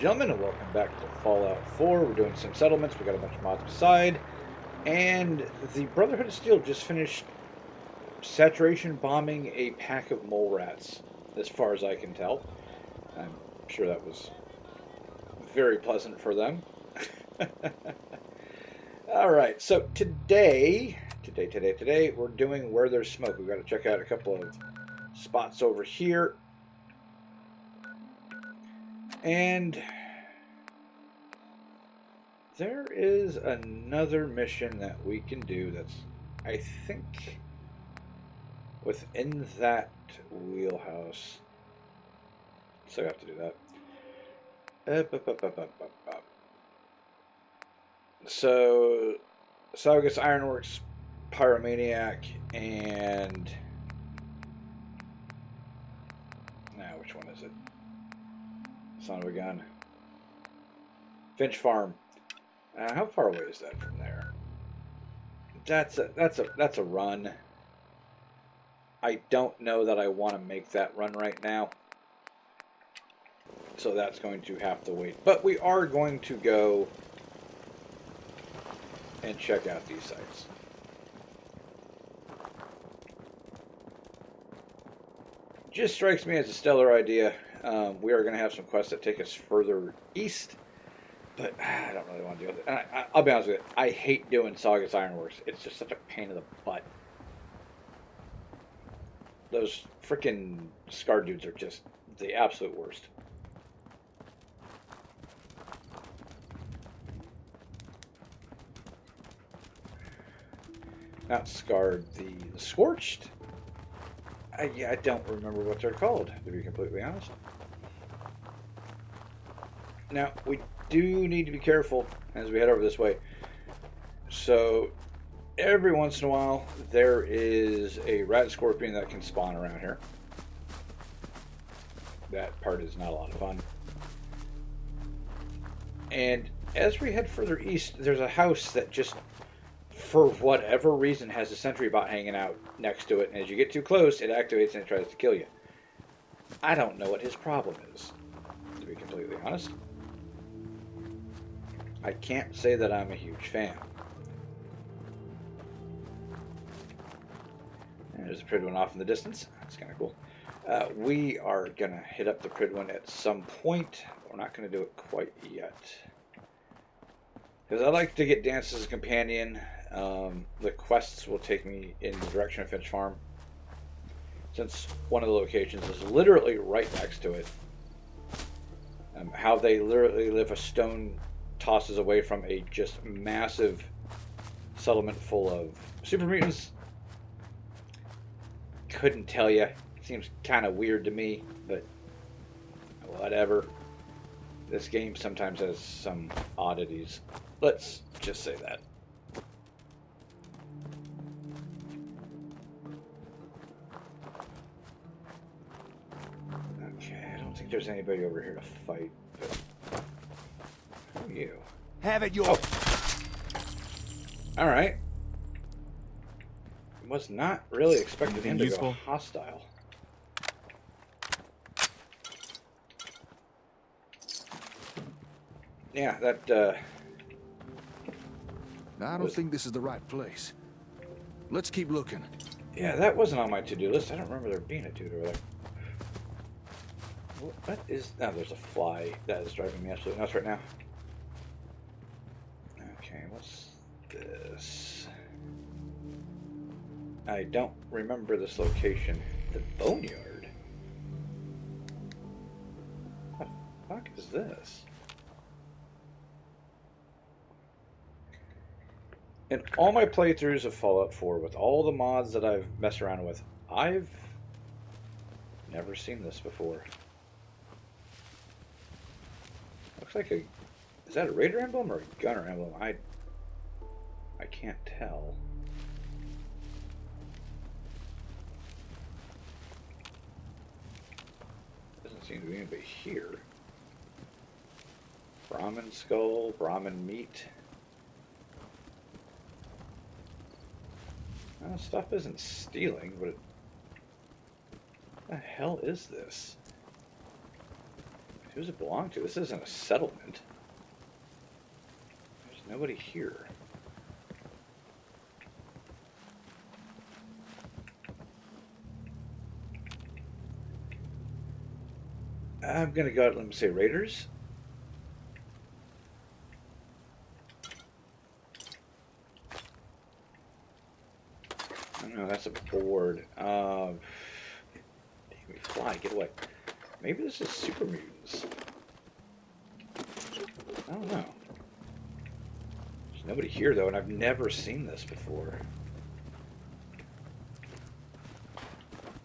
and gentlemen, and welcome back to Fallout 4. We're doing some settlements. We got a bunch of mods beside, and the Brotherhood of Steel just finished saturation bombing a pack of mole rats, as far as I can tell. I'm sure that was very pleasant for them. All right, so today, we're doing Where There's Smoke. We've got to check out a couple of spots over here. And there is another mission that we can do that's, I think, within that wheelhouse. So I have to do that. So, Saugus Ironworks, Pyromaniac, and... Now, which one is it? Son of a gun. Finch Farm. How far away is that from there? That's a run. I don't know that I want to make that run right now. So that's going to have to wait. But we are going to go and check out these sites. Just strikes me as a stellar idea. We are going to have some quests that take us further east. But I don't really want to do it. And I'll be honest with you, I hate doing Saugus Ironworks. It's just such a pain in the butt. Those freaking Scar dudes are just the absolute worst. Not Scarred, the Scorched. I don't remember what they're called, to be completely honest. Now, we do need to be careful as we head over this way. So, every once in a while, there is a rat scorpion that can spawn around here. That part is not a lot of fun. And as we head further east, there's a house that just, for whatever reason, has a sentry bot hanging out next to it. And as you get too close, it activates and it tries to kill you. I don't know what his problem is, to be completely honest. I can't say that I'm a huge fan. And there's a Pridwin off in the distance. That's kind of cool. We are going to hit up the Pridwin at some point. We're not going to do it quite yet. Because I like to get Danse as a companion. The quests will take me in the direction of Finch Farm. Since one of the locations is literally right next to it. How they literally live a stone tosses away from a just massive settlement full of super mutants. Couldn't tell you. Seems kind of weird to me, but whatever. This game sometimes has some oddities. Let's just say that. Okay, I don't think there's anybody over here to fight, but who are you? Have it your... Oh. Alright. Was not really expecting him to go hostile. Yeah, that, I don't think this is the right place. Let's keep looking. Yeah, that wasn't on my to-do list. I don't remember there being a to-do over there. What is... Now, there's a fly. That is driving me absolutely nuts right now. Okay, what's this? I don't remember this location. The Boneyard? What the fuck is this? In all my playthroughs of Fallout 4, with all the mods that I've messed around with, I've never seen this before. Looks like a... Is that a Raider emblem or a Gunner emblem? I can't tell. Doesn't seem to be anybody here. Brahmin skull, Brahmin meat. Well, stuff isn't stealing, but what the hell is this? Who does it belong to? This isn't a settlement. There's nobody here. I'm gonna go out and let me say raiders. Oh no, that's a board. Damn, we fly, get away. Maybe this is super mutants. I don't know. There's nobody here though, and I've never seen this before.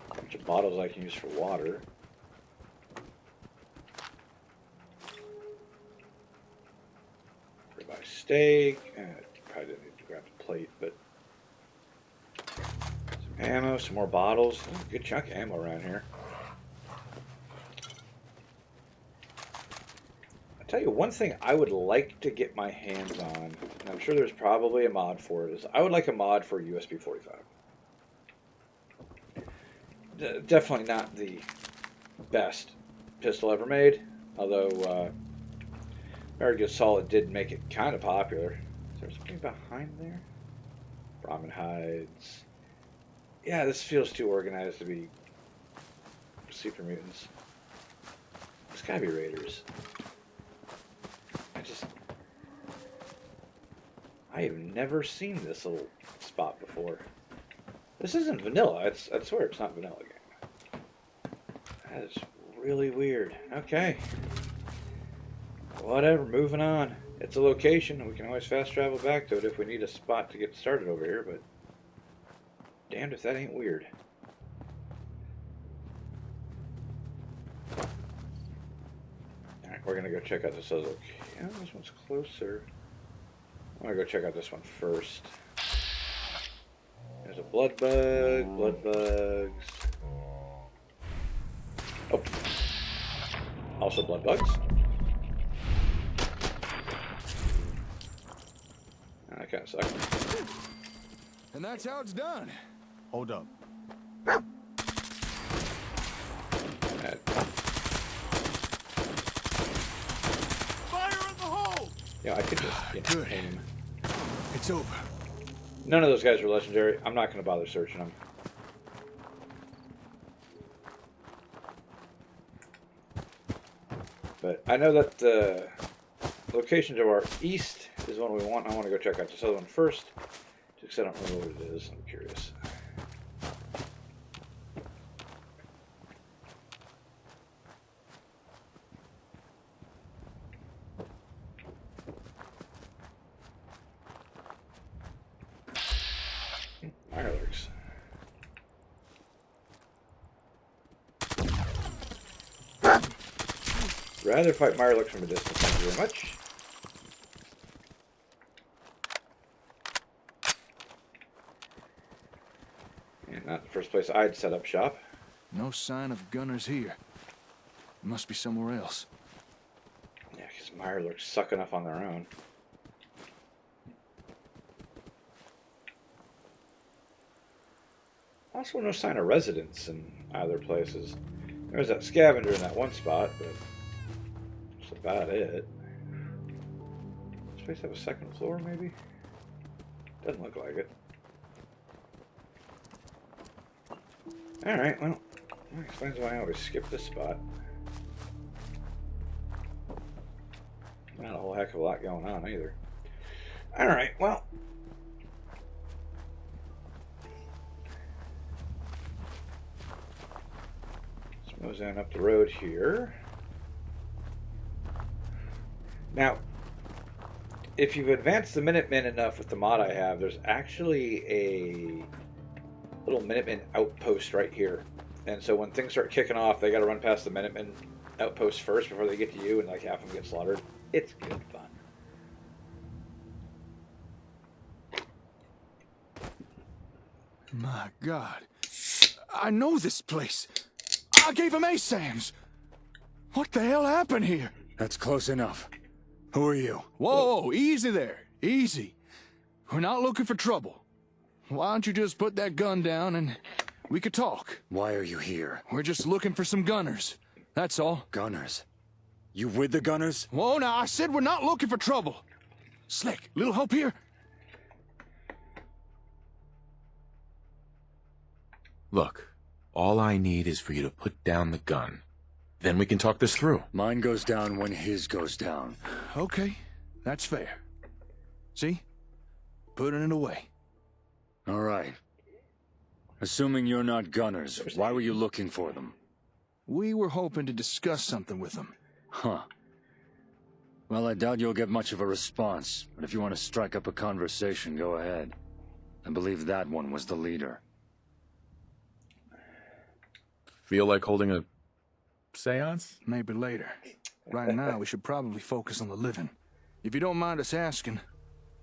A bunch of bottles I can use for water. Ribeye steak. Probably didn't need to grab the plate, but some ammo, some more bottles. Oh, good chunk of ammo around here. I'll tell you one thing I would like to get my hands on, and I'm sure there's probably a mod for it, is I would like a mod for USB 45. Definitely not the best pistol ever made, although Metal Gear Solid did make it kind of popular. Is there something behind there? Brahmin hides. Yeah, this feels too organized to be super mutants. It's gotta be raiders. I have never seen this little spot before. This isn't vanilla. I swear it's not vanilla game. That is really weird. Okay. Whatever, moving on. It's a location. We can always fast travel back to it if we need a spot to get started over here, but damned if that ain't weird. Alright, we're gonna go check out this other location. Yeah, this one's closer. I'm gonna go check out this one first. There's a blood bug, blood bugs. Oh. Also blood bugs. That kind of sucks. And that's how it's done. Hold up. Fire in the hole! Yeah, I could just aim. It's over. None of those guys are legendary. I'm not going to bother searching them. But I know that the location to our east is one we want. I want to go check out this other one first, just because I don't know what it is. I'm curious. Mirelurks. Rather fight Mirelurks from a distance, thank you very much. And not the first place I'd set up shop. No sign of gunners here. Must be somewhere else. Yeah, because Mirelurks suck enough on their own. Also, no sign of residents in either places. There's that scavenger in that one spot, but that's about it. Does this place have a second floor, maybe? Doesn't look like it. Alright, well, that explains why I always skip this spot. Not a whole heck of a lot going on either. Alright, well. Let's move on up the road here. Now, if you've advanced the Minutemen enough with the mod I have, there's actually a little Minutemen outpost right here. And so when things start kicking off, they got to run past the Minutemen outpost first before they get to you, and like half of them get slaughtered. It's good fun. My God. I know this place. I gave him ASAMs. What the hell happened here? That's close enough. Who are you? Whoa, easy there. Easy. We're not looking for trouble. Why don't you just put that gun down and we could talk? Why are you here? We're just looking for some gunners. That's all. Gunners. You with the Gunners? Whoa, now, I said we're not looking for trouble. Slick, little help here? Look, all I need is for you to put down the gun. Then we can talk this through. Mine goes down when his goes down. Okay, that's fair. See? Putting it away. All right. Assuming you're not Gunners, why were you looking for them? We were hoping to discuss something with them. Huh. Well, I doubt you'll get much of a response, but if you want to strike up a conversation, go ahead. I believe that one was the leader. Feel like holding a seance? Maybe later. Right now, we should probably focus on the living. If you don't mind us asking,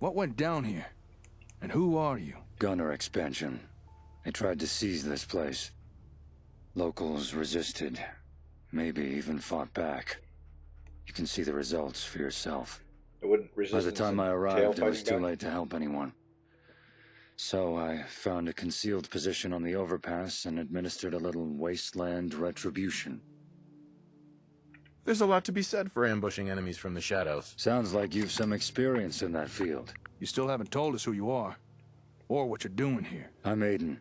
what went down here? And who are you? Gunner expansion. They tried to seize this place. Locals resisted. Maybe even fought back. You can see the results for yourself. It wouldn't By resist. the time I arrived, it was too late to help anyone. So I found a concealed position on the overpass and administered a little wasteland retribution. There's a lot to be said for ambushing enemies from the shadows. Sounds like you've some experience in that field. You still haven't told us who you are, or what you're doing here. I'm Aiden,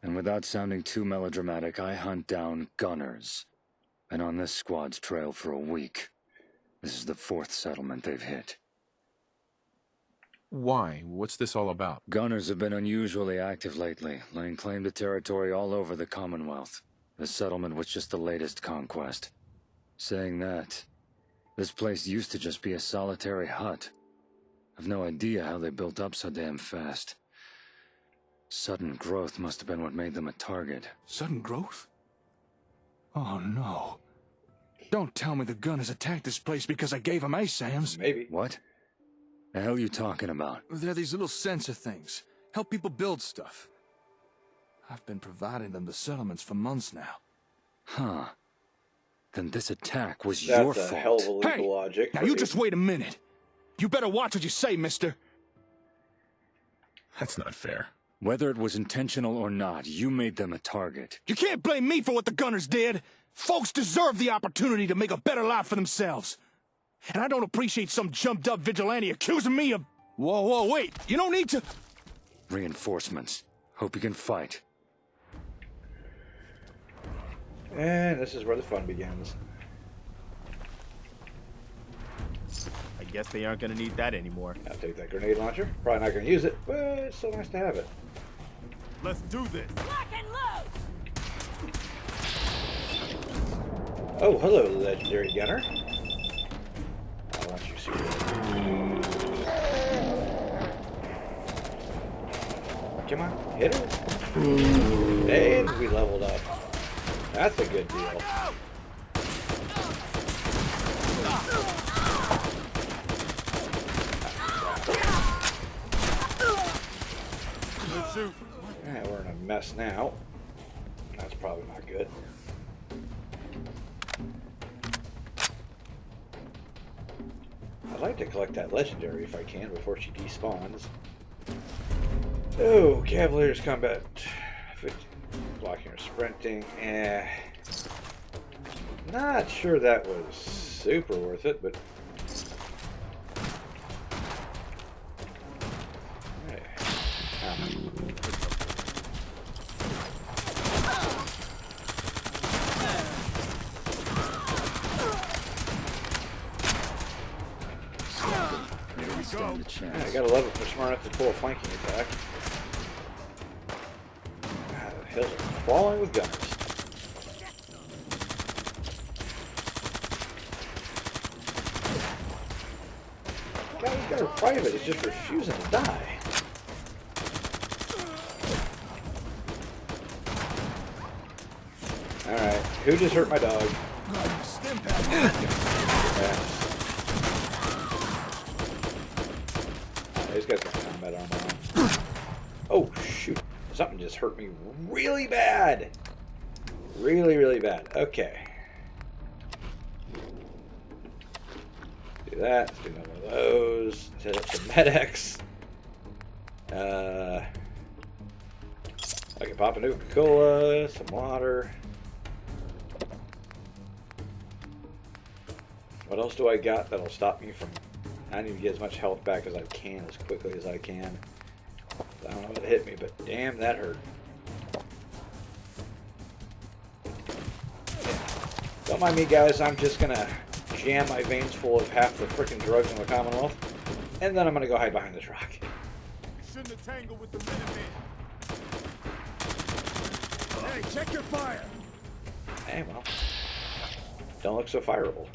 and without sounding too melodramatic, I hunt down Gunners. Been on this squad's trail for a week. This is the 4th settlement they've hit. Why? What's this all about? Gunners have been unusually active lately, laying claim to territory all over the Commonwealth. This settlement was just the latest conquest. Saying that, this place used to just be a solitary hut. I've no idea how they built up so damn fast. Sudden growth must have been what made them a target. Sudden growth? Oh no. Don't tell me the Gunners attacked this place because I gave them ASAMs. Maybe. What? The hell you talking about? They're these little sensor things. Help people build stuff. I've been providing them the settlements for months now. Huh. Then this attack was That's your a fault. hell of a leap Hey, of logic. now you just wait a minute. You better watch what you say, mister. That's not fair. Whether it was intentional or not, you made them a target. You can't blame me for what the Gunners did. Folks deserve the opportunity to make a better life for themselves. And I don't appreciate some jumped-up vigilante accusing me of... Whoa, wait. You don't need to... Reinforcements. Hope you can fight. And this is where the fun begins. I guess they aren't gonna need that anymore. I'll take that grenade launcher. Probably not going to use it, but it's so nice to have it. Let's do this. Lock and load! Oh, hello, legendary gunner. I want you to see that. Come on, hit it. And we leveled up. That's a good deal. Let's shoot. Alright, we're in a mess now. That's probably not good. I'd like to collect that legendary if I can before she despawns. Oh, Cavalier's combat. 50, blocking or sprinting. Not sure that was super worth it, but... Hey. Stand a chance. Yeah, I gotta love it. They're smart enough to pull a flanking attack. God, the hills are falling with guns. God, he's got her private. It's just refusing to die. Alright, who just hurt my dog? Yeah. These guys got combat armor on. Oh, shoot. Something just hurt me really bad. Really, really bad. Okay. Do that. Let's do another one of those. Set up some medics. I can pop a Nuka-Cola, some water. What else do I got that'll stop me from... I need to get as much health back as I can, as quickly as I can. I don't know what hit me, but damn, that hurt. Don't mind me, guys. I'm just gonna jam my veins full of half the frickin' drugs in the Commonwealth, and then I'm gonna go hide behind this rock. You shouldn't have tangled with the Minutemen. Hey, check your fire. Hey, well, don't look so fireable.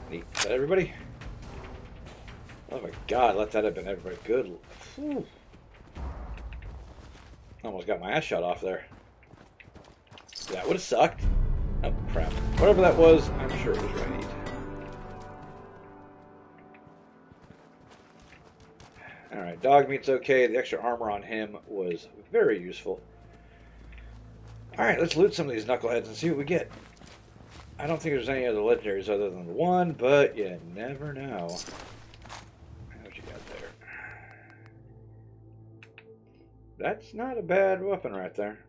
Neat. Is that everybody? Oh my god, let that have been everybody. Good. Whew. Almost got my ass shot off there. That would have sucked. Oh, crap. Whatever that was, I'm sure it was right. Alright, dog meat's okay. The extra armor on him was very useful. Alright, let's loot some of these knuckleheads and see what we get. I don't think there's any other legendaries other than the one, but you never know. What you got there? That's not a bad weapon right there.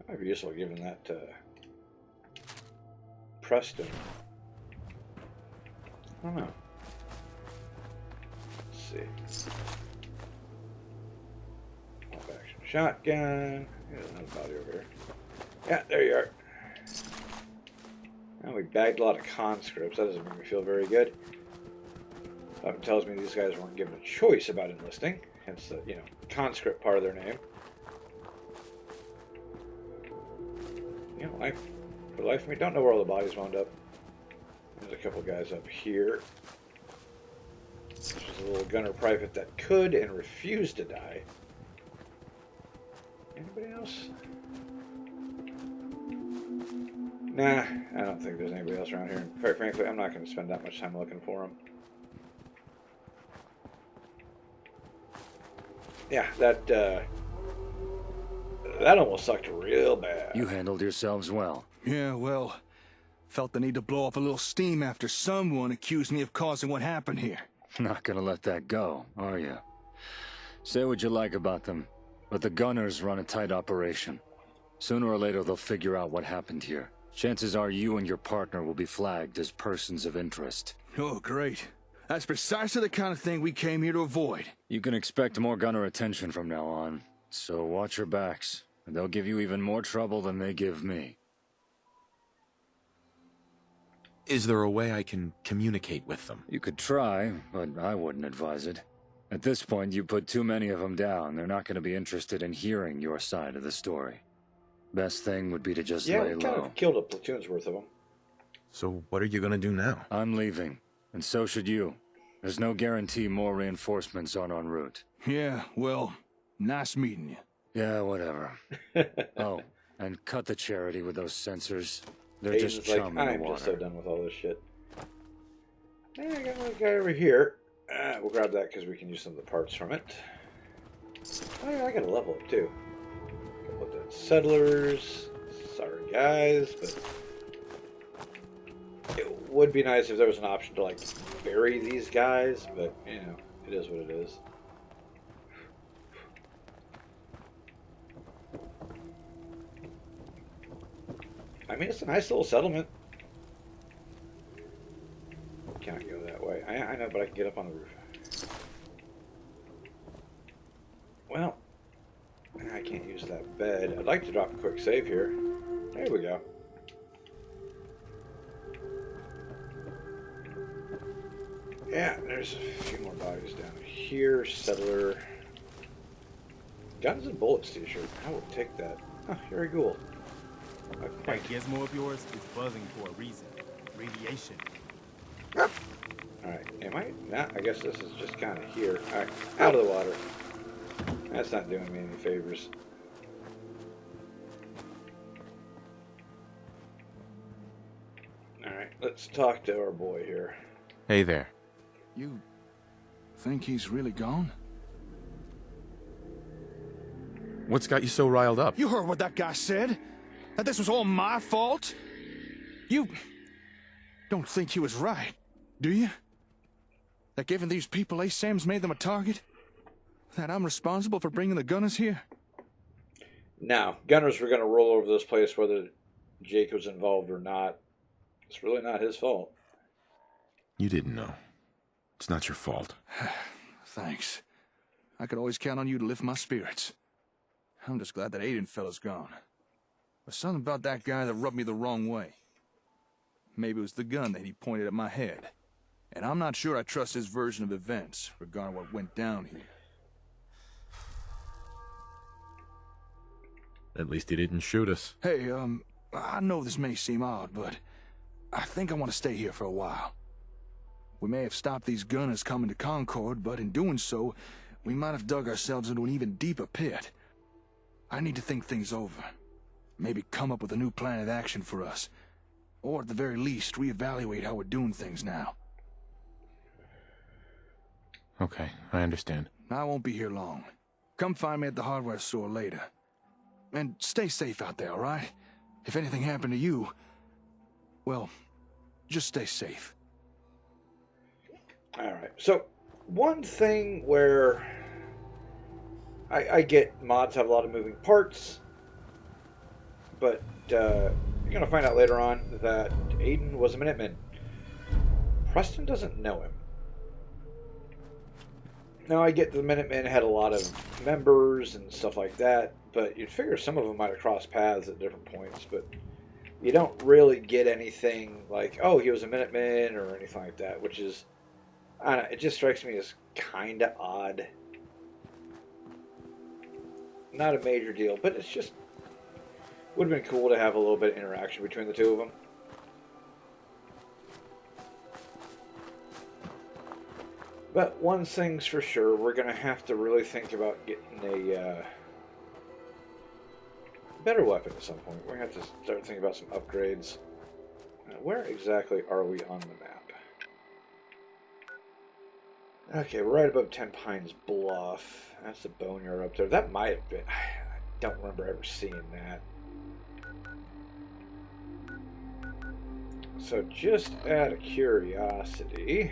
Might be useful given that Preston. I don't know. Let's see. Pump action shotgun. There's another body over here. Yeah, there you are. Now we bagged a lot of conscripts. That doesn't make me feel very good. It tells me these guys weren't given a choice about enlisting. Hence the, conscript part of their name. For the life of me, don't know where all the bodies wound up. There's a couple guys up here. This was a little gunner private that could and refused to die. Anybody else? Nah, I don't think there's anybody else around here. And quite frankly, I'm not going to spend that much time looking for them. Yeah, that almost sucked real bad. You handled yourselves well. Yeah, well, felt the need to blow off a little steam after someone accused me of causing what happened here. Not gonna let that go, are you? Say what you like about them, but the Gunners run a tight operation. Sooner or later they'll figure out what happened here. Chances are you and your partner will be flagged as persons of interest. Oh, great. That's precisely the kind of thing we came here to avoid. You can expect more Gunner attention from now on, so watch your backs, and they'll give you even more trouble than they give me. Is there a way I can communicate with them? You could try, but I wouldn't advise it. At this point, you put too many of them down. They're not going to be interested in hearing your side of the story. Best thing would be to just lay we kind low. of killed a platoon's worth of them. So what are you gonna do now? I'm leaving, and so should you. There's no guarantee more reinforcements aren't en route. Yeah, well, nice meeting you. Yeah, whatever. Oh, and cut the charity with those sensors. They're Aiden's just like, chum in the I'm water. just so done with all this shit. I got another guy over here. We'll grab that because we can use some of the parts from it. Oh yeah, I got a level up too. Look at settlers. Sorry guys, but it would be nice if there was an option to like bury these guys, but it is what it is. I mean, it's a nice little settlement. Can't go that way. I know, but I can get up on the roof. Well, I can't use that bed. I'd like to drop a quick save here. There we go. Yeah, there's a few more bodies down here. Settler. Guns and bullets t-shirt. I would take that. Oh, very cool. That gizmo of yours is buzzing for a reason. Radiation. Alright, am I? Nah, I guess this is just kind of here. Alright, out of the water. That's not doing me any favors. Alright, let's talk to our boy here. Hey there. You think he's really gone? What's got you so riled up? You heard what that guy said? That this was all my fault? You don't think he was right, do you? That given these people Sam's made them a target? That I'm responsible for bringing the gunners here? Now, Gunners were going to roll over this place whether Jake was involved or not. It's really not his fault. You didn't know. It's not your fault. Thanks. I could always count on you to lift my spirits. I'm just glad that Aiden fella's gone. There's something about that guy that rubbed me the wrong way. Maybe it was the gun that he pointed at my head. And I'm not sure I trust his version of events regarding what went down here. At least he didn't shoot us. Hey, I know this may seem odd, but I think I want to stay here for a while. We may have stopped these gunners coming to Concord, but in doing so, we might have dug ourselves into an even deeper pit. I need to think things over. Maybe come up with a new plan of action for us. Or at the very least, reevaluate how we're doing things now. Okay, I understand. I won't be here long. Come find me at the hardware store later. And stay safe out there, all right? If anything happened to you, well, just stay safe. All right. So, one thing where I get mods have a lot of moving parts, but you're going to find out later on that Aiden was a Minuteman. Preston doesn't know him. Now, I get the Minutemen had a lot of members and stuff like that, but you'd figure some of them might have crossed paths at different points, but you don't really get anything like, oh, he was a Minuteman or anything like that, which is, I don't know, it just strikes me as kind of odd. Not a major deal, but it's just, would have been cool to have a little bit of interaction between the two of them. But one thing's for sure, we're going to have to really think about getting a better weapon at some point. We're going to have to start thinking about some upgrades. Where exactly are we on the map? Okay, we're right above Ten Pines Bluff. That's the boneyard up there. That might have been... I don't remember ever seeing that. So just out of curiosity...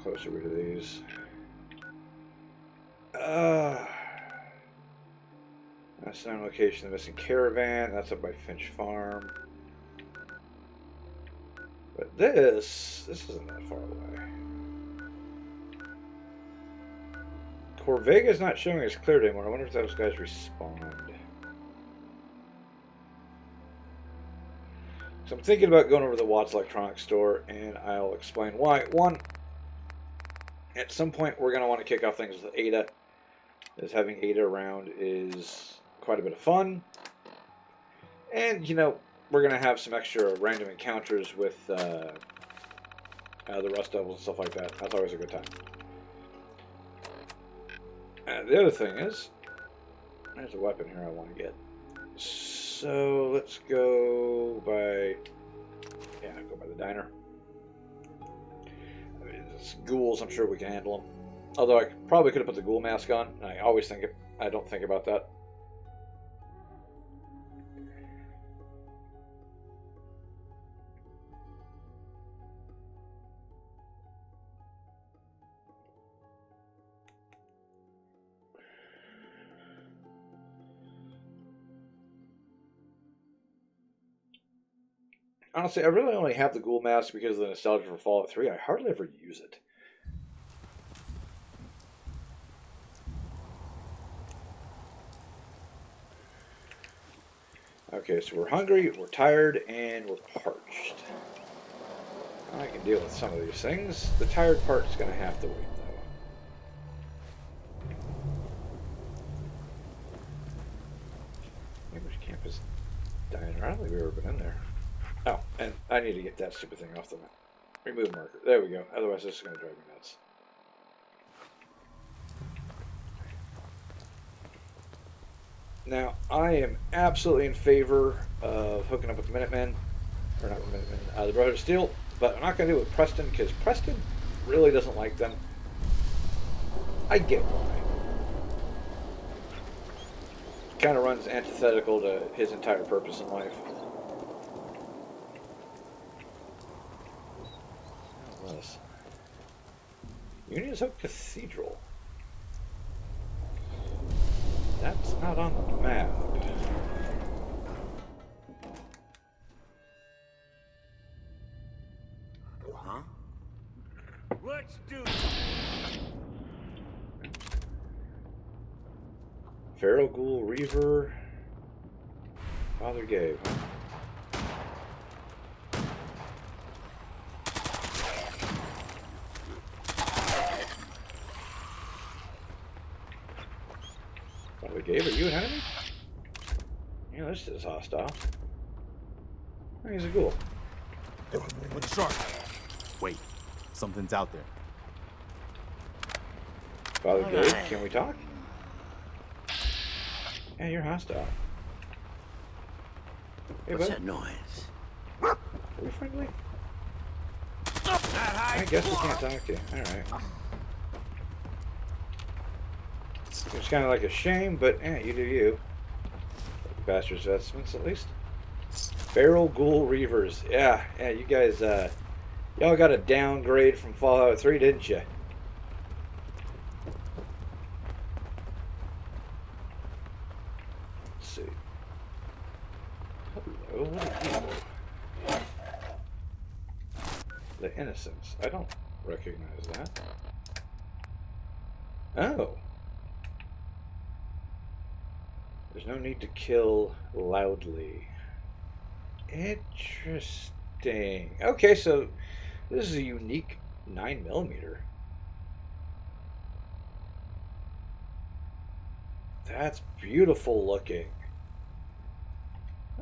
close are we to these? That's an location of the missing caravan. That's up by Finch Farm. But this isn't that far away. Corvega's not showing us clear anymore. I wonder if those guys respond. So I'm thinking about going over to the Watts Electronics store, and I'll explain why. One, at some point we're going to want to kick off things with Ada, as having Ada around is quite a bit of fun. And, you know, we're going to have some extra random encounters with the Rust Devils and stuff like that. That's always a good time. And the other thing is, there's a weapon here I want to get. So let's go by, go by the diner. I mean, it's ghouls, I'm sure we can handle them. Although I probably could have put the ghoul mask on. I always think I don't think about that. Honestly, I really only have the ghoul mask because of the nostalgia for Fallout 3. I hardly ever use it. Okay, so we're hungry, we're tired, and we're parched. I can deal with some of these things. The tired part's going to have to wait, though. Neighbor's Campus Diner. I don't think we've ever been in there. Oh, and I need to get that stupid thing off the map. Remove marker. There we go. Otherwise, this is going to drive me nuts. Now, I am absolutely in favor of hooking up with Minutemen, or not Minutemen, the Brotherhood of Steel, but I'm not going to do it with Preston because Preston really doesn't like them. I get why. Kind of runs antithetical to his entire purpose in life. What was Union's Hope Cathedral. That's not on the map. Huh? Let's do it. Feral Ghoul Reaver. Father Gabe. Father Gabe, are you an enemy? Yeah, this is hostile. Oh, he's a ghoul. With the shark. Wait, something's out there. Father Gabe, can we talk? Yeah, you're hostile. Hey, What's bud. that noise? Are we friendly? I guess we can't talk to you. Alright. It's kind of like a shame, but you do you. Bastard's vestments, at least. Feral Ghoul Reavers. Yeah, you guys, y'all got a downgrade from Fallout 3, didn't you? Let's see. Hello, what are you? The Innocents. I don't recognize that. Oh. There's no need to kill loudly. Interesting. Okay, so this is a unique 9mm. That's beautiful looking.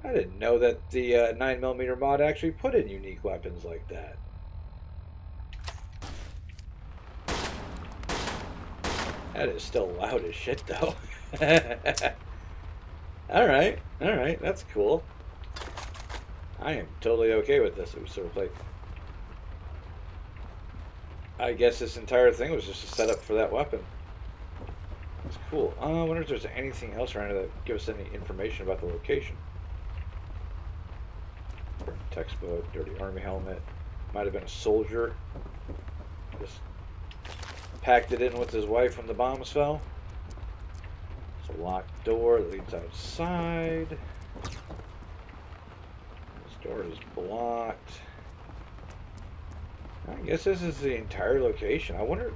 I didn't know that the 9mm mod actually put in unique weapons like that. That is still loud as shit, though. Alright, that's cool. I am totally okay with this. It was sort of like... I guess this entire thing was just a setup for that weapon. That's cool. I wonder if there's anything else around here that gives us any information about the location. Textbook, dirty army helmet. Might have been a soldier. Just packed it in with his wife when the bombs fell. It's a locked door that leads outside. This door is blocked. I guess this is the entire location. I wonder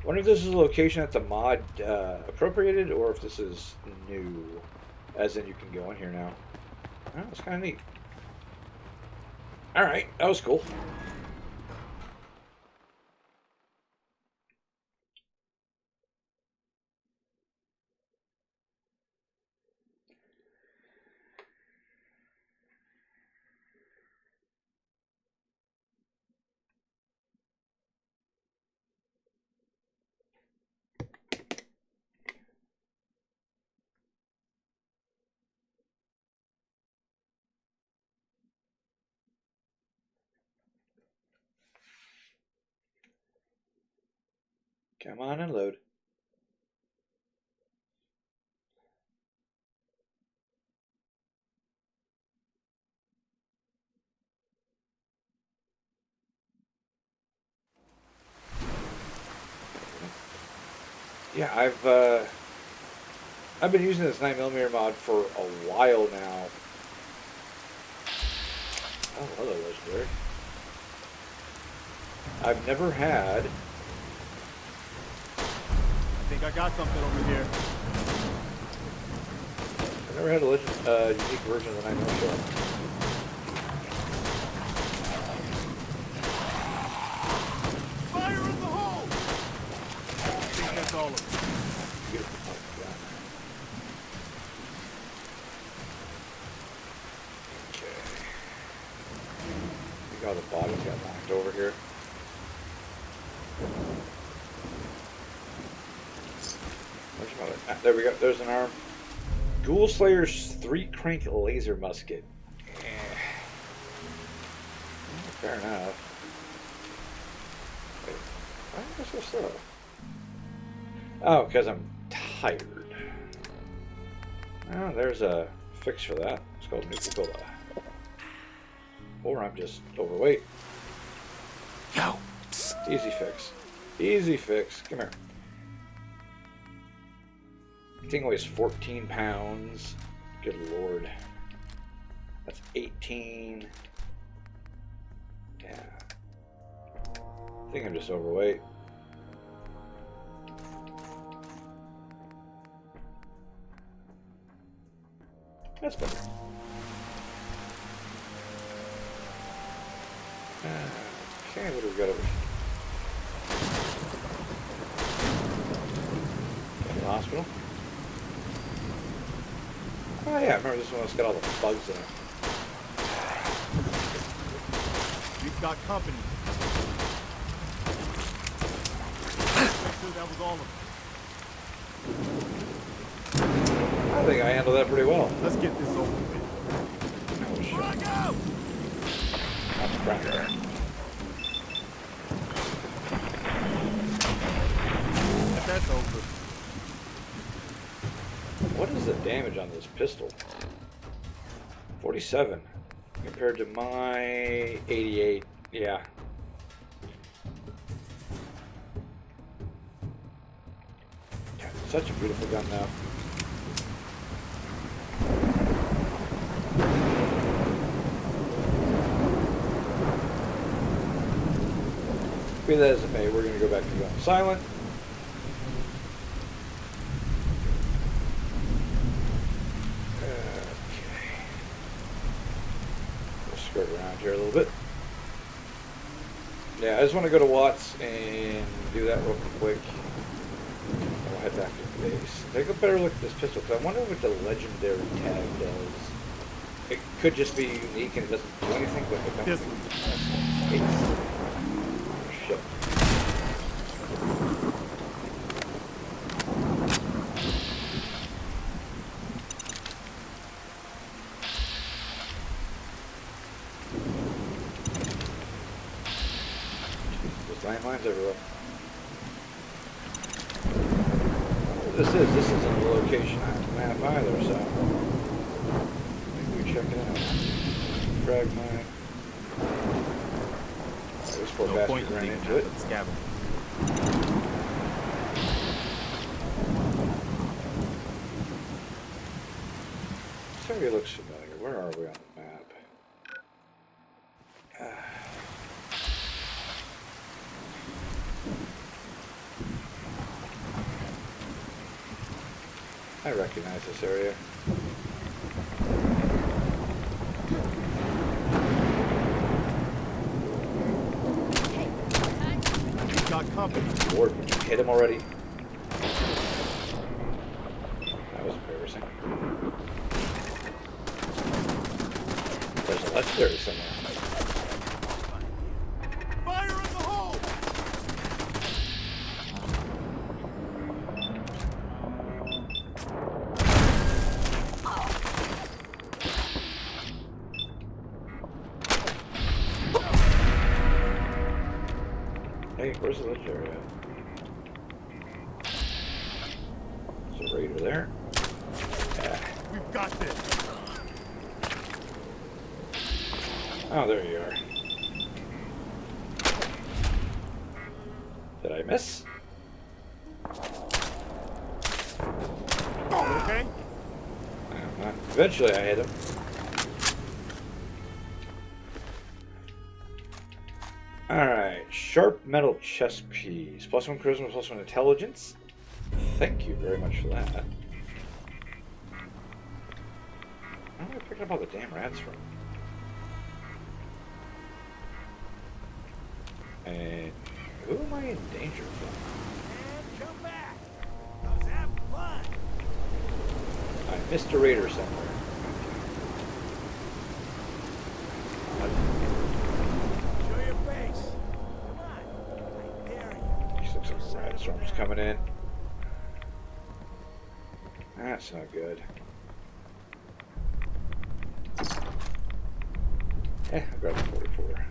if this is a location that the mod appropriated, or if this is new, as in you can go in here now. Oh, it's kind of neat. Alright, that was cool. Come on and load. Yeah, I've been using this 9mm mod for a while now. Oh, hello, legendary. I've never had. I think I got something over here. I've never had a unique version of the 9mm. Fire in the hole! I think that's all of it. Beautiful. Oh, yeah. Okay. I think all the bodies got knocked over here. Where's my other? Ah, there we go. There's an arm. Ghoul Slayer's 3-crank laser musket. Fair enough. Wait, why am I so slow? Oh, because I'm tired. Oh, there's a fix for that. It's called Nuka-Cola. Or I'm just overweight. Yo. Easy fix. Easy fix. Come here. Thing weighs 14 pounds. Good lord. That's 18. Yeah. I think I'm just overweight. That's better. Okay, what do we got over here? The hospital. Oh yeah, I remember this one that's got all the bugs in it. We've got company. That was all of it. I think I handled that pretty well. Let's get this over with. Oh shit. Go! That's crap. That's over. What is the damage on this pistol? 47 compared to my 88. Yeah. Such a beautiful gun now. Be that as it may, we're going to go back to going silent. Okay. We'll skirt around here a little bit. Yeah, I just want to go to Watts and do that real quick. I'll head back to the base. Take a better look at this pistol, because I wonder what the legendary tag does. It could just be unique and it doesn't do anything with the gun. This Shit. There's landmines everywhere. This isn't a location on the map either, so maybe we check it out. Frag mine. This poor no bastard point in ran leaving into it. the scabbard. This area looks familiar. Where are we on the map? I recognize this area. We've got company. Lord, would you hit him already? That was embarrassing. There's a legendary somewhere. Fire in the hole! Hey, where's the legendary at? There's a raider there. Yeah. We've got this. Oh, there you are. Did I miss? Okay? Eventually I hit him. Alright, sharp metal chest piece. +1 charisma, +1 intelligence. Thank you very much for that. Where am I picking up all the damn rats from? And who am I in danger from? And come back. I was having fun. I missed a raider somewhere. Show your face. Come on. I dare you. These looks like rat storms coming in. That's not good. I'll grab the 44.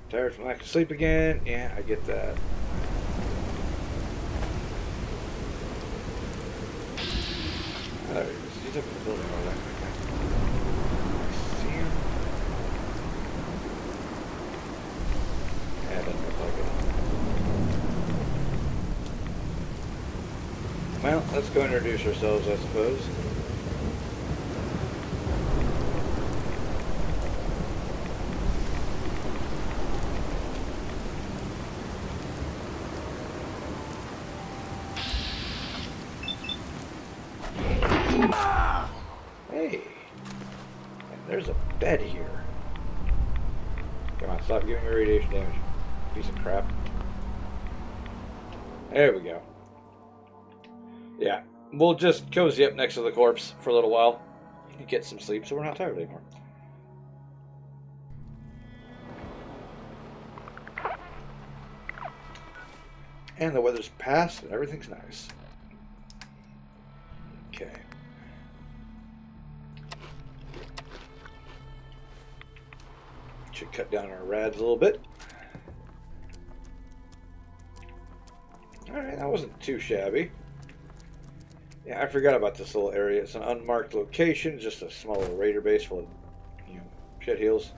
Tired from lack of sleep again? Yeah, I get that. Oh, there he is. He's up in the building all that. See him? Yeah, it doesn't look like it. Well, let's go introduce ourselves, I suppose. Hey, and there's a bed here. Come on, stop giving me radiation damage. Piece of crap. There we go. Yeah, we'll just cozy up next to the corpse for a little while and get some sleep so we're not tired anymore. And the weather's passed and everything's nice. Okay. Should cut down our rads a little bit. Alright, that wasn't too shabby. Yeah, I forgot about this little area. It's an unmarked location, just a small little raider base full of, shit heels.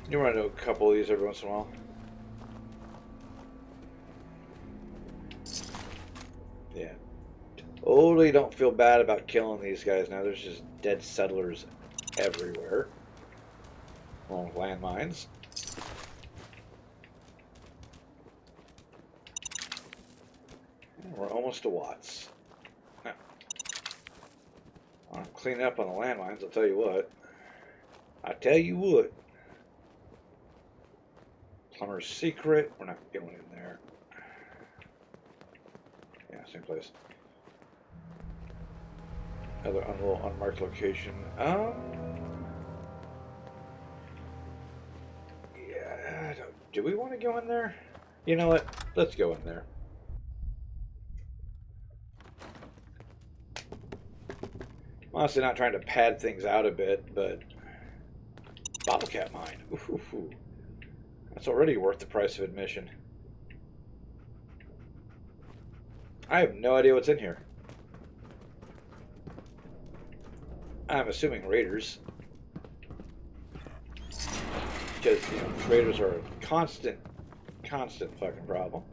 You run into a couple of these every once in a while. Yeah. Totally don't feel bad about killing these guys now. There's just dead settlers everywhere. Along with landmines. And we're almost to Watts. Now, I'm cleaning up on the landmines, I'll tell you what. I tell you what. Plumber's Secret. We're not going in there. Yeah, same place. Another little unmarked location. Yeah, do we want to go in there? You know what? Let's go in there. I'm honestly not trying to pad things out a bit, but bottle cap mine. Ooh. That's already worth the price of admission. I have no idea what's in here. I'm assuming raiders. Because, raiders are a constant fucking problem.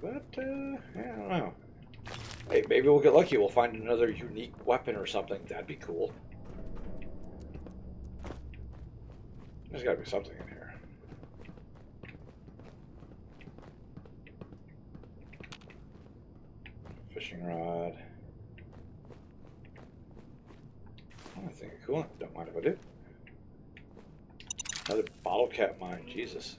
But, I don't know. Hey, maybe we'll get lucky. We'll find another unique weapon or something. That'd be cool. There's gotta be something in here. Fishing rod. I think it's cool. Don't mind if I do. Another bottle cap mine. Jesus.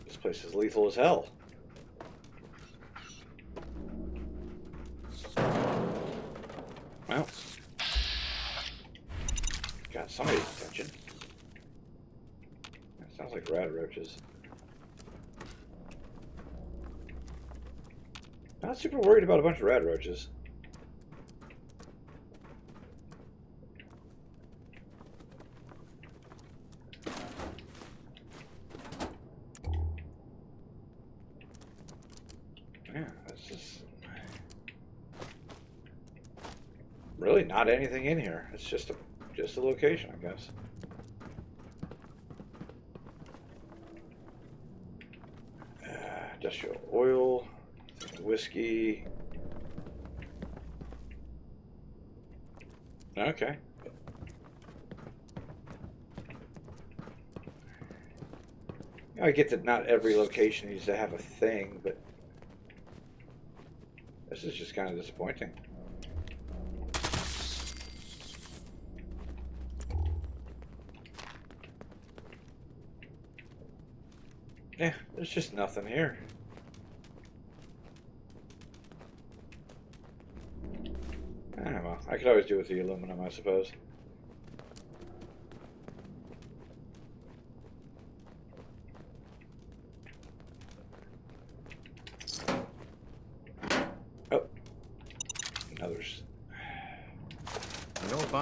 This place is lethal as hell. Well. Got somebody's attention. That sounds like rad roaches. Not super worried about a bunch of rad roaches. Yeah, that's just really not anything in here. It's just a location, I guess. Industrial oil, whiskey. Okay. I get that not every location needs to have a thing, but this is just kind of disappointing. Yeah, there's just nothing here. Ah, well, I could always do with the aluminum, I suppose.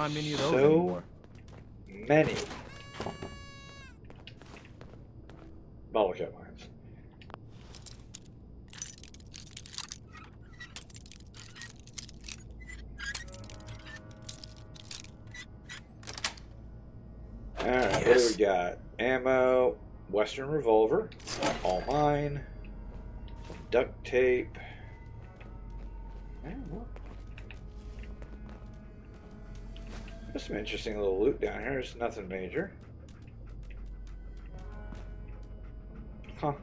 find many of those So anymore. many bottle cap mines. Alright, what do we got? Ammo, Western revolver, all mine, some duct tape. Well, there's some interesting little loot down here. There's nothing major. Huh.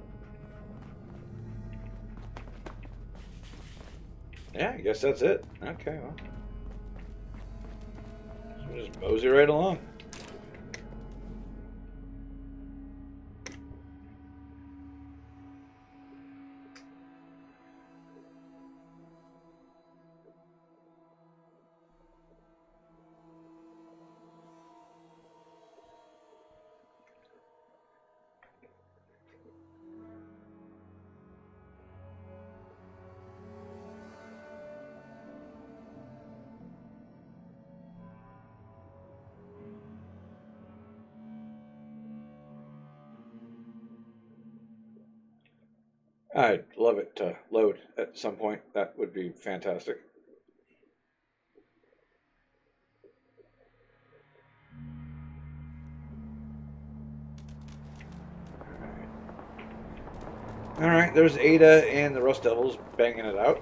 Yeah, I guess that's it. Okay, well. So we'll just mosey right along. I'd love it to load at some point. That would be fantastic. Alright, there's Ada and the Rust Devils banging it out.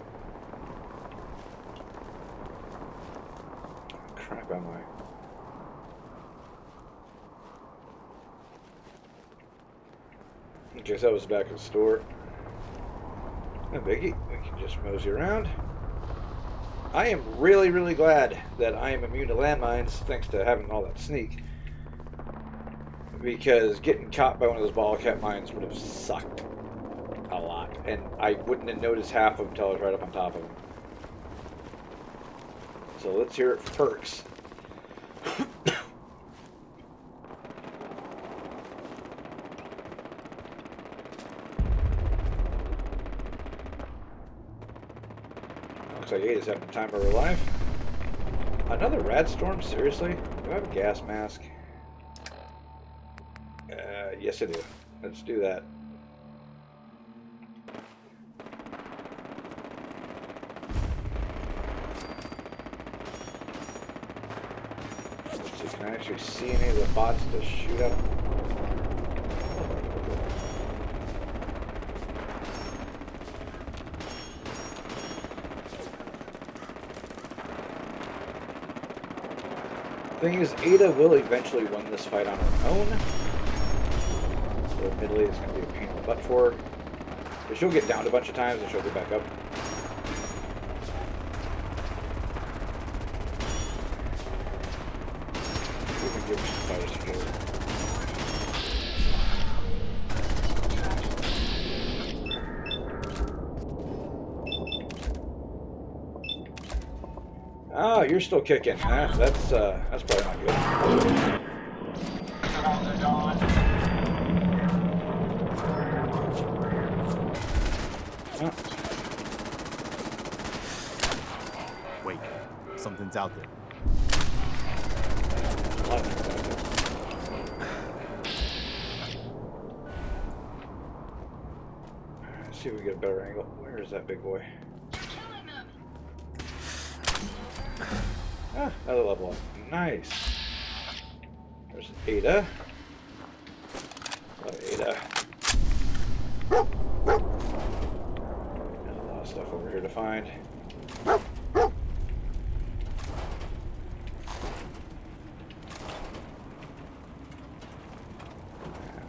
Crap, am I? Okay, so that was back in the store. No biggie, we can just mosey around. I am really, really glad that I am immune to landmines thanks to having all that sneak. Because getting caught by one of those bottle cap mines would have sucked a lot. And I wouldn't have noticed half of them until I was right up on top of them. So let's hear it for perks. Looks like Ada's having the time of her life. Another rat storm? Seriously? Do I have a gas mask? Yes I do. Let's do that. Let's see, can I actually see any of the bots to shoot at them? Thing is, Ada will eventually win this fight on her own. So admittedly, it's going to be a pain in the butt for her. But she'll get downed a bunch of times and she'll get back up. We can give her some fighter support. Oh, you're still kicking. That's probably not good. Oh. Wait, something's out there. Let's see if we get a better angle. Where is that big boy? Ah, another level up. Nice. There's Ada. Hello, Ada. There's a lot of stuff over here to find. And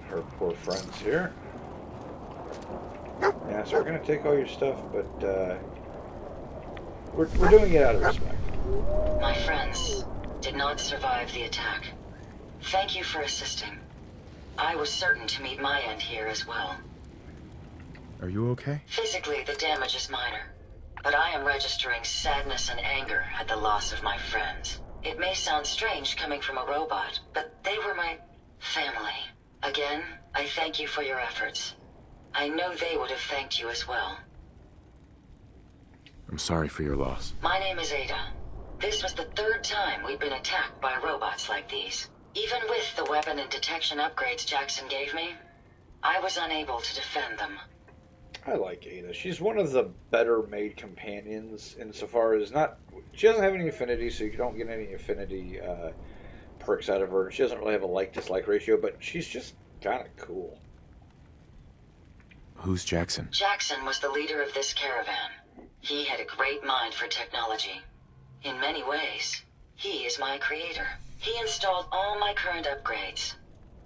her poor friends here. Yeah, so we're gonna take all your stuff, but we're doing it out of respect. My friends did not survive the attack. Thank you for assisting. I was certain to meet my end here as well. Are you okay? Physically, the damage is minor, but I am registering sadness and anger at the loss of my friends. It may sound strange coming from a robot, but they were my family. Again, I thank you for your efforts. I know they would have thanked you as well. I'm sorry for your loss. My name is Ada. This was the third time we'd been attacked by robots like these. Even with the weapon and detection upgrades Jackson gave me, I was unable to defend them. I like Ada. She's one of the better made companions insofar as not. She doesn't have any affinity, so you don't get any affinity perks out of her. She doesn't really have a like-dislike ratio, but she's just kind of cool. Who's Jackson? Jackson was the leader of this caravan. He had a great mind for technology. In many ways, he is my creator. He installed all my current upgrades.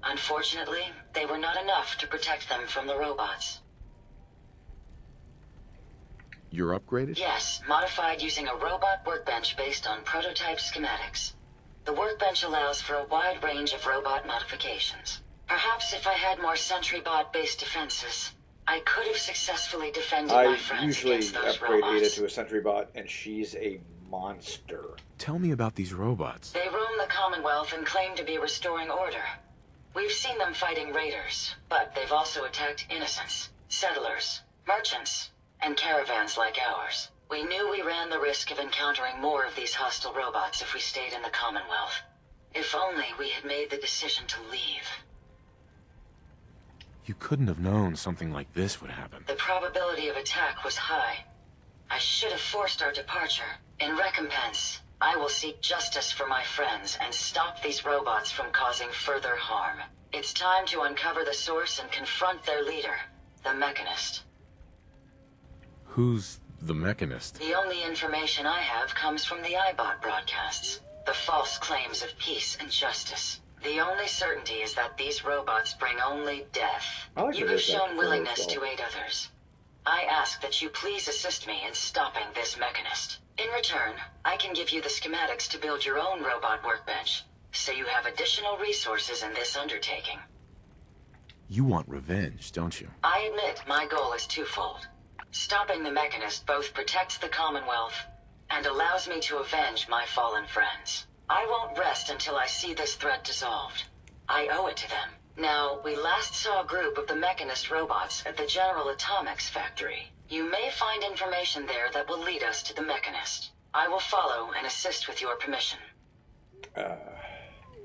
Unfortunately, they were not enough to protect them from the robots. You're upgraded? Yes, modified using a robot workbench based on prototype schematics. The workbench allows for a wide range of robot modifications. Perhaps if I had more Sentry bot-based defenses, I could have successfully defended my I friends usually against those upgrade Ada robots. to a Sentry bot, and she's a monster. Tell me about these robots. They roam the Commonwealth and claim to be restoring order. We've seen them fighting raiders, but they've also attacked innocents, settlers, merchants, and caravans like ours. We knew we ran the risk of encountering more of these hostile robots if we stayed in the Commonwealth. If only we had made the decision to leave. You couldn't have known something like this would happen. The probability of attack was high. I should have forced our departure. In recompense, I will seek justice for my friends and stop these robots from causing further harm. It's time to uncover the source and confront their leader, the Mechanist. Who's the Mechanist? The only information I have comes from the iBot broadcasts. The false claims of peace and justice. The only certainty is that these robots bring only death. I like You that have there's that shown before willingness as well. to aid others. I ask that you please assist me in stopping this Mechanist. In return, I can give you the schematics to build your own robot workbench, so you have additional resources in this undertaking. You want revenge, don't you? I admit my goal is twofold. Stopping the Mechanist both protects the Commonwealth and allows me to avenge my fallen friends. I won't rest until I see this threat dissolved. I owe it to them. Now, we last saw a group of the Mechanist robots at the General Atomics factory. You may find information there that will lead us to the Mechanist. I will follow and assist with your permission.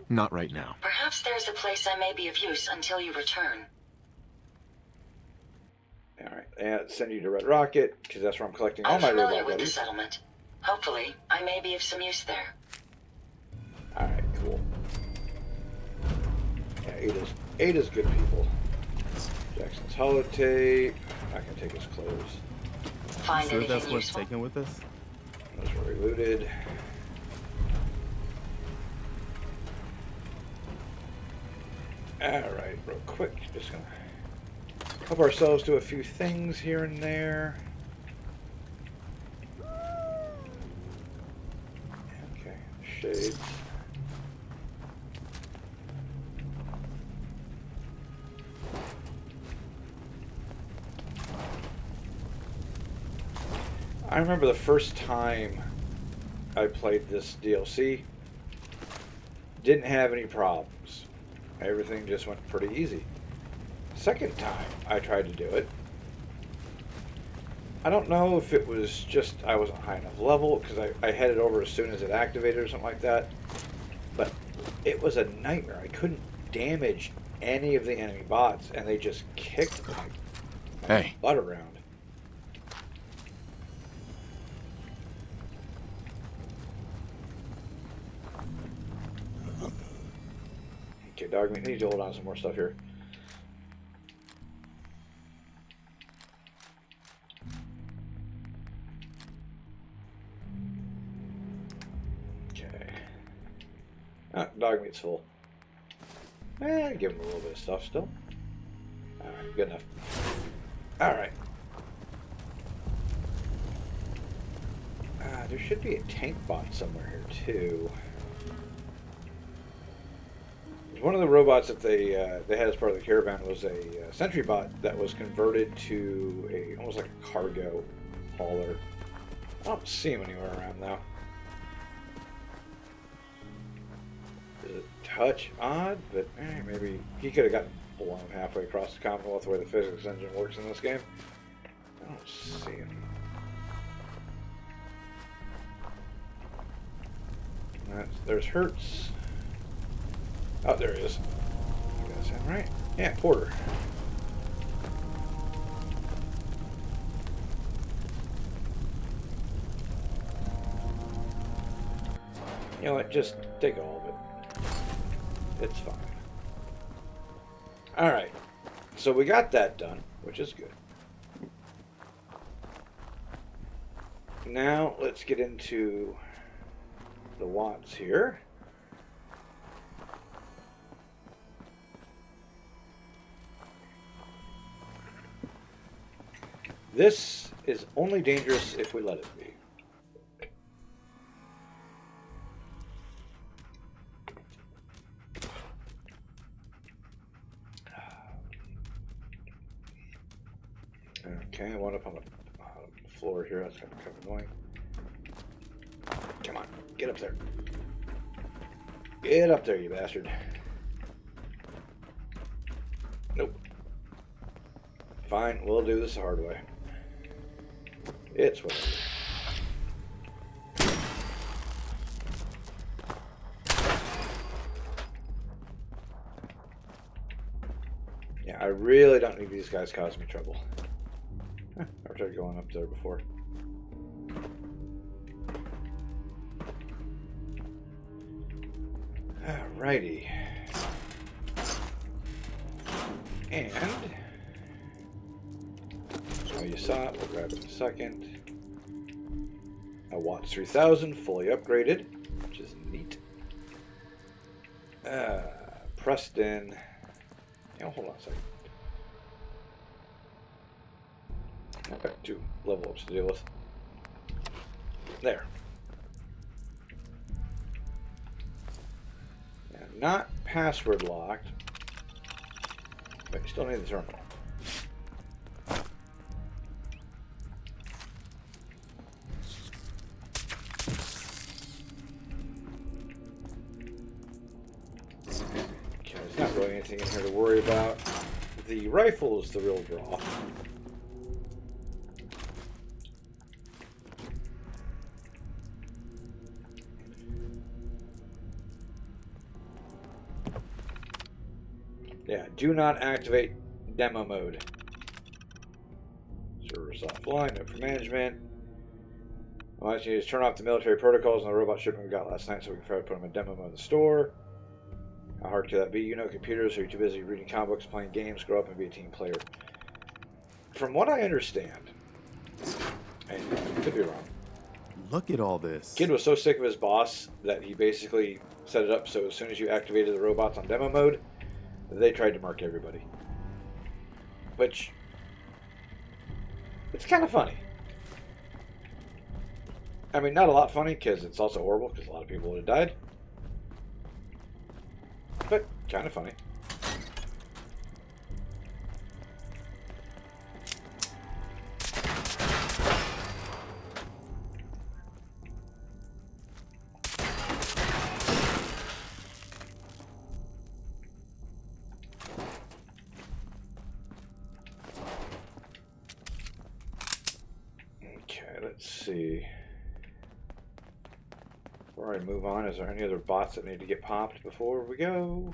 Not right now. Perhaps there's a place I may be of use until you return. Alright, and send you to Red Rocket, because that's where I'm collecting all I'm my familiar robot with the buddies. settlement. Hopefully, I may be of some use there. Alright, cool. Yeah, Ada's good people. Jackson's holotape. Not gonna take his clothes. Find Sure anything that's worth useful? taking with us? Those were looted. Alright, real quick. Just gonna help ourselves do a few things here and there. Okay, shades. I remember the first time I played this DLC, didn't have any problems. Everything just went pretty easy. Second time I tried to do it, I don't know if it was just I wasn't high enough level, because I had it over as soon as it activated or something like that, but it was a nightmare. I couldn't damage any of the enemy bots, and they just kicked my Hey. butt around. Okay, dog, we need to hold on to some more stuff here. Okay. Ah, dog meat's full. Give him a little bit of stuff still. Alright, good enough. Alright. There should be a tank bot somewhere here, too. One of the robots that they had as part of the caravan was a sentry bot that was converted to almost like a cargo hauler. I don't see him anywhere around now. Is it touch odd? But maybe he could have gotten blown halfway across the Commonwealth the way the physics engine works in this game. I don't see him. There's Hertz. Oh, there he is. You guys sound right? Yeah, Porter. You know what? Just take all of it. It's fine. Alright. So we got that done, which is good. Now let's get into the Watts here. This is only dangerous if we let it be. Okay, I wound up on the floor here. That's kind of annoying. Come on, get up there. Get up there, you bastard. Nope. Fine, we'll do this the hard way. It's whatever. Yeah, I really don't need these guys causing me trouble. I've tried going up there before. Alrighty. And oh, you saw it, we'll grab it in a second. A Watts 3000 fully upgraded, which is neat. Preston. Yeah, hold on a second. I've got 2 level ups to deal with. There. Yeah, not password locked, but you still need the terminal. Okay, there's not really anything in here to worry about. The rifle is the real draw. Yeah, do not activate demo mode. Servers offline, no for management. All I need is turn off the military protocols on the robot shipment we got last night so we can try to put them in demo mode in the store. How hard could that be? You know computers, or you're too busy reading comic books, playing games, grow up and be a team player. From what I understand, and I could be wrong, Look at all this. Kid was so sick of his boss that he basically set it up so as soon as you activated the robots on demo mode, they tried to mark everybody. Which, it's kind of funny. I mean, not a lot funny, because it's also horrible, because a lot of people would have died. But, kind of funny. Let's see. Before I move on, is there any other bots that need to get popped before we go?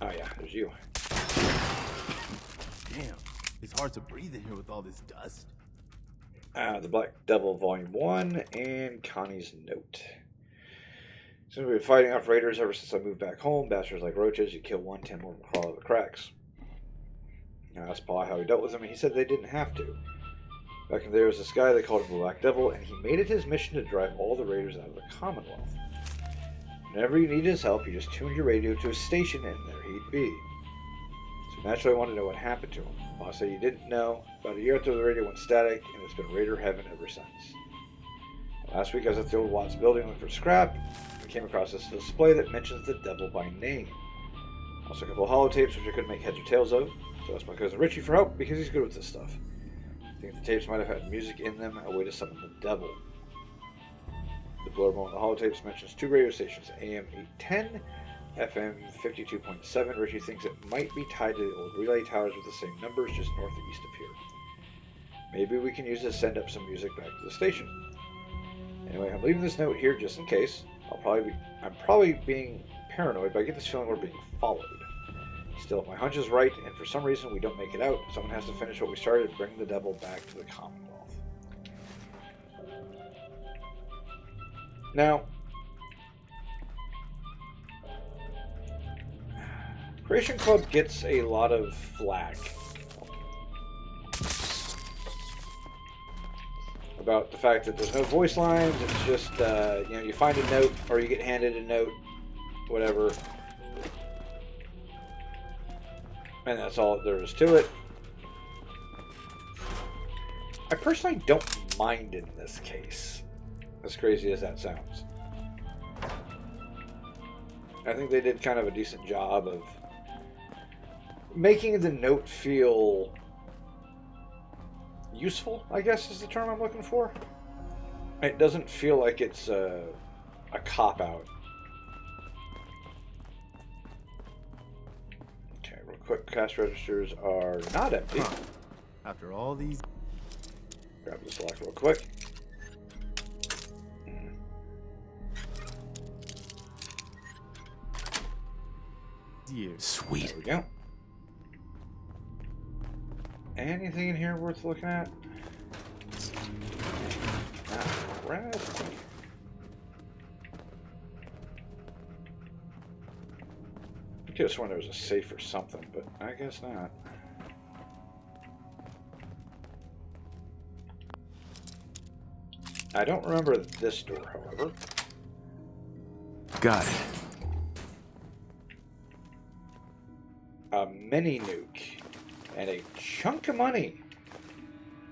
Oh yeah, there's you. Damn, it's hard to breathe in here with all this dust. The Black Devil Volume 1 and Connie's Note. Since we've been fighting off raiders ever since I moved back home, bastards like roaches, you kill one, 10 more will crawl out of the cracks. I asked Paul how he dealt with them, and he said they didn't have to. Back in there was this guy, they called him the Black Devil, and he made it his mission to drive all the raiders out of the Commonwealth. Whenever you needed his help, you just tuned your radio to his station, and there he'd be. So naturally I wanted to know what happened to him. Boss said you didn't know. About a year after the radio went static, and it's been raider heaven ever since. Last week I was at the old Watts building looking for scrap. I came across this display that mentions the devil by name. Also a couple of holotapes which I couldn't make heads or tails of. So I asked my cousin Richie for help because he's good with this stuff. I think the tapes might have had music in them, a way to summon the devil. The blurb on the holotapes mentions 2 radio stations, AM 810, FM 52.7. Richie thinks it might be tied to the old relay towers with the same numbers just north and east of here. Maybe we can use this to send up some music back to the station. Anyway, I'm leaving this note here just in case. I'm probably being paranoid, but I get this feeling we're being followed. Still, if my hunch is right, and for some reason we don't make it out, someone has to finish what we started and bring the devil back to the Commonwealth. Now, Creation Club gets a lot of flack about the fact that there's no voice lines. It's just, you find a note or you get handed a note, whatever. And that's all there is to it. I personally don't mind in this case, as crazy as that sounds. I think they did kind of a decent job of making the note feel useful, I guess is the term I'm looking for. It doesn't feel like it's a cop-out. Okay, real quick, cash registers are not empty. Huh. After all these Grab this lock real quick. years. Sweet. There we go. Anything in here worth looking at? Right. I could have sworn there was a safe or something, but I guess not. I don't remember this door, however. Got it. A mini nuke and a chunk of money.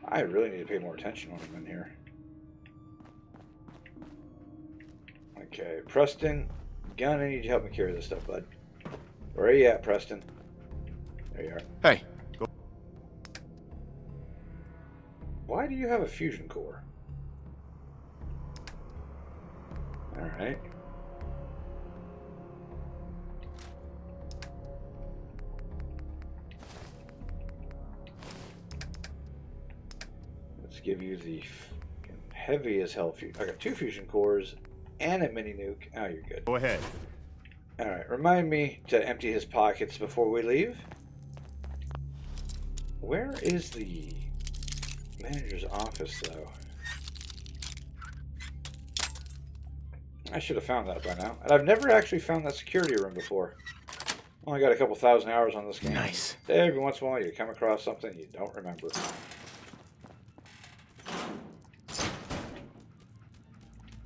I really need to pay more attention when I'm in here. Okay, Preston, Gun, I need you to help me carry this stuff, bud. Where are you at, Preston? There you are. Hey. Why do you have a fusion core? Alright. Let's give you the heavy as hell fusion. I got 2 fusion cores and a mini nuke. Oh, you're good. Go ahead. Alright, remind me to empty his pockets before we leave. Where is the manager's office, though? I should have found that by now. And I've never actually found that security room before. Only got a couple thousand hours on this game. Nice. Every once in a while you come across something you don't remember.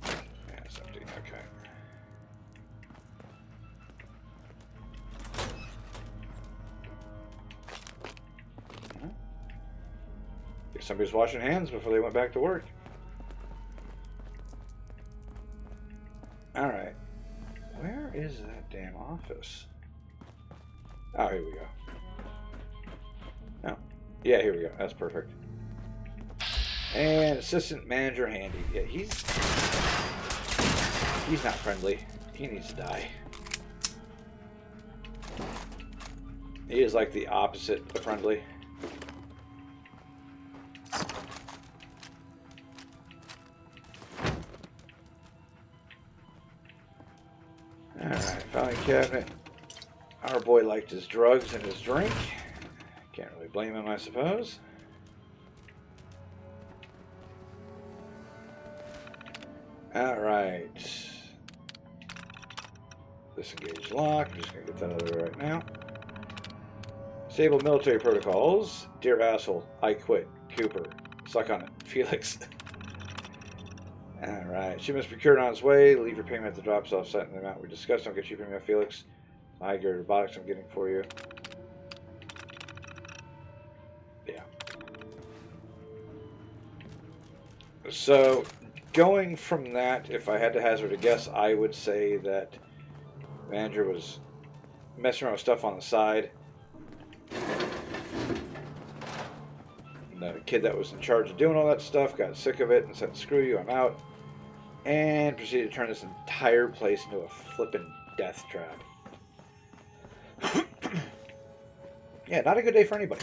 Yeah, it's empty. Okay. Guess somebody's washing hands before they went back to work. Alright. Where is that damn office? Oh, here we go. Oh. Yeah, here we go. That's perfect. And assistant manager Handy. Yeah, he's not friendly. He needs to die. He is like the opposite of friendly. Alright, filing cabinet. Our boy liked his drugs and his drink. Can't really blame him, I suppose. Alright. Disengage lock. I'm just going to get that out of there right now. Disable military protocols. Dear asshole, I quit. Cooper. Suck on it. Felix. Alright. Shipment's procured on its way. Leave your payment at the drops off site in the amount we discussed. Don't get you payment, Felix. I get a box I'm getting for you. Yeah. So, going from that, if I had to hazard a guess, I would say that the manager was messing around with stuff on the side. The kid that was in charge of doing all that stuff got sick of it and said, screw you, I'm out. And proceeded to turn this entire place into a flippin' death trap. Yeah, not a good day for anybody.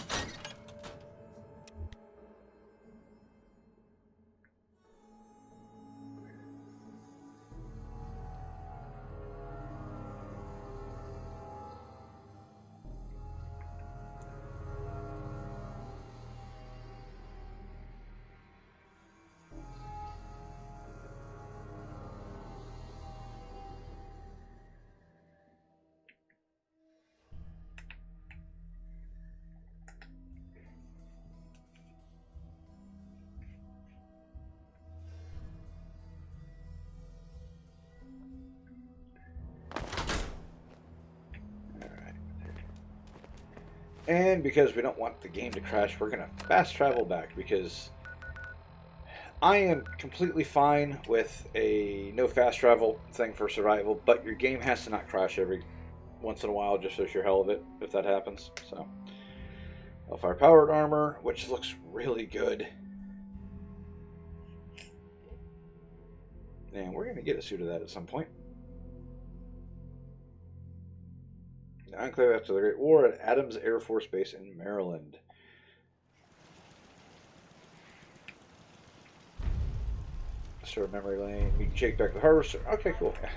And because we don't want the game to crash, we're going to fast travel back because I am completely fine with a no fast travel thing for survival, but your game has to not crash every once in a while just for sheer hell of it if that happens. So, Hellfire powered armor, which looks really good. And we're going to get a suit of that at some point. The Enclave after the Great War at Adams Air Force Base in Maryland. Sort of memory lane. We can shake back the harvester. Okay, cool. Yeah,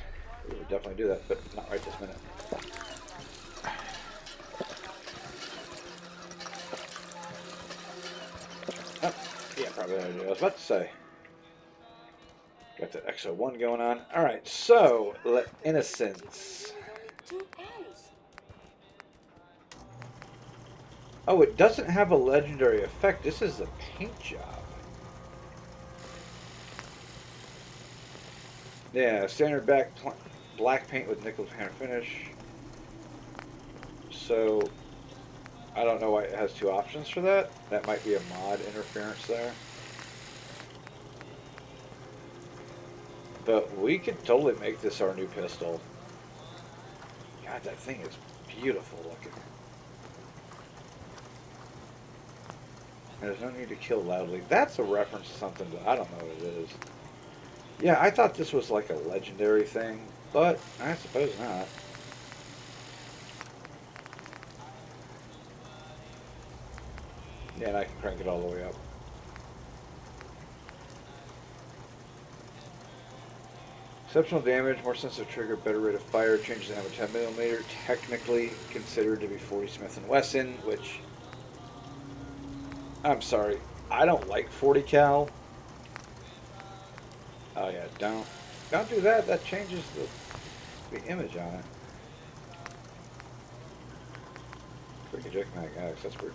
we would definitely do that, but not right this minute. Oh, yeah, probably what I was about to say. Got that XO1 going on. Alright, so, Innocence. Oh, it doesn't have a legendary effect. This is a paint job. Yeah, standard black paint with nickel paint finish. So, I don't know why it has two options for that. That might be a mod interference there. But we could totally make this our new pistol. God, that thing is beautiful looking. There's no need to kill loudly. That's a reference to something, but I don't know what it is. Yeah, I thought this was like a legendary thing, but I suppose not. Yeah, and I can crank it all the way up. Exceptional damage, more sensitive trigger, better rate of fire, changes the ammo 10mm, technically considered to be 40 Smith & Wesson, which, I'm sorry, I don't like 40 cal. Oh yeah, don't do that. That changes the image on it. Quick eject magnetics, that's weird.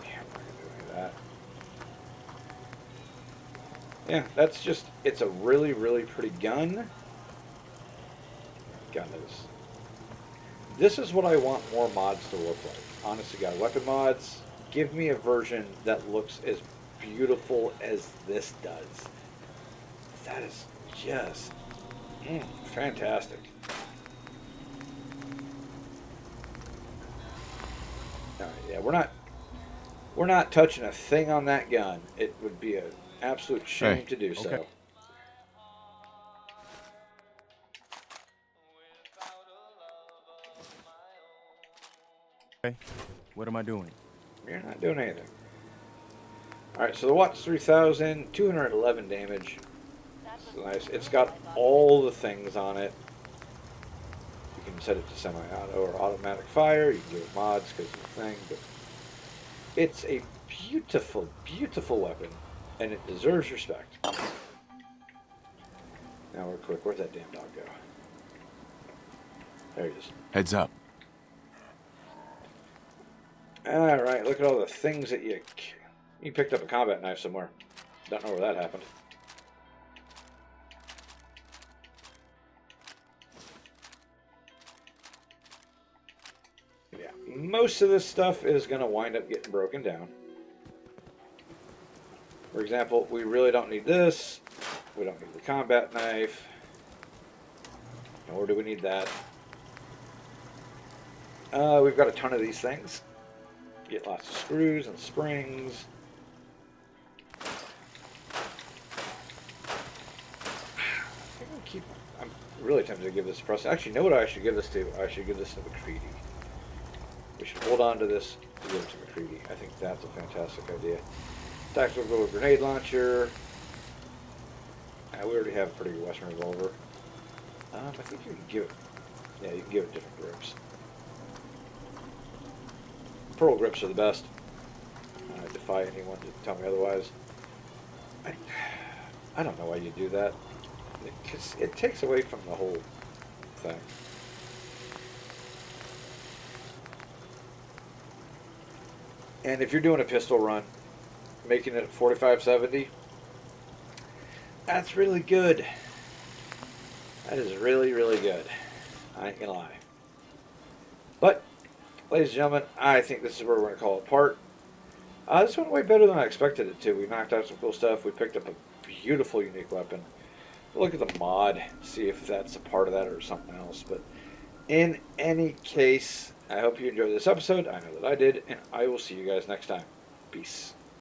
Yeah, I'm not gonna do any of that. Yeah, that's just, it's a really, really pretty gun. Gun is. This is what I want more mods to look like. Honest to God, weapon mods, give me a version that looks as beautiful as this does. That is just fantastic. All right, yeah, we're not touching a thing on that gun. It would be an absolute shame to do so. Okay. Okay. What am I doing? You're not doing anything. Alright, so the Watts 3000, 211 damage. It's nice. It's got all the things on it. You can set it to semi-auto or automatic fire. You can give it mods because of the thing. But it's a beautiful, beautiful weapon. And it deserves respect. Now real quick, where'd that damn dog go? There he is. Heads up. Alright, look at all the things that you picked up a combat knife somewhere. Don't know where that happened. Yeah, most of this stuff is going to wind up getting broken down. For example, we really don't need this. We don't need the combat knife. Nor do we need that. We've got a ton of these things. Get lots of screws and springs. I'm really tempted to give this to Preston. Actually, you know what I should give this to? I should give this to McCready. We should hold on to this to give it to McCready. I think that's a fantastic idea. Tactical grenade launcher. We already have a pretty good Western revolver. I think you can give it. Yeah, you can give it different grips. Pearl grips are the best. I defy anyone to tell me otherwise. I don't know why you do that. It takes away from the whole thing. And if you're doing a pistol run, making it 45-70, that's really good. That is really, really good. I ain't gonna lie. But, ladies and gentlemen, I think this is where we're going to call it part. This went way better than I expected it to. We knocked out some cool stuff. We picked up a beautiful, unique weapon. We'll look at the mod, see if that's a part of that or something else. But in any case, I hope you enjoyed this episode. I know that I did, and I will see you guys next time. Peace.